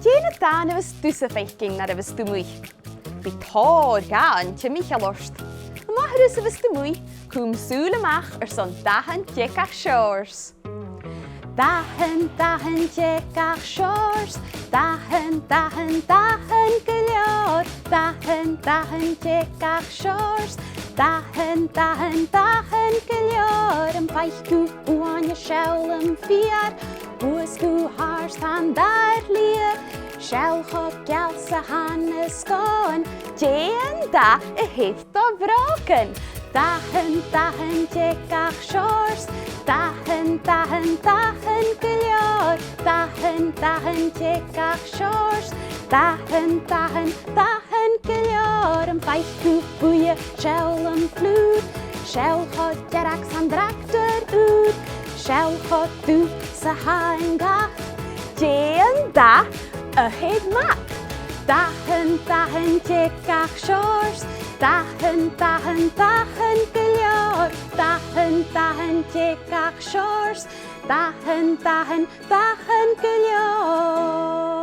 Déana Dan agus dúsa faicinn ar agus a-muigh. Bhí tóir gan timcheall orst. Maithreas agus a-muigh cúm súil amach ar son Dathan ag seors. Dathan, Dathan ag seors, Dathan, Dathan, Dathan go Leòr. Dathan, Dathan ag seors, Dathan, Dathan, Dathan go Leòr. An faicú uaine seall an fiar, Uascú hárs tan dar lia, Seall chod geall sa hanna scóin, Déan da a hith do bhrócan. Dathan, Dathan ag seors, Dathan, Dathan, Dathan go Leòr. Dathan, Dathan ag seors, Dathan, Dathan, Dathan go Leòr. An faicú buia seall an flúd, Seall chod dearach san dractor úd, Seall chod dú sa hangach, Déan da a hith mac. Dathan, Dathan ag seors, Dathan, Dathan, Dathan go Leòr. Dathan, Dathan ag seors, Dathan, Dathan, Dathan go Leòr.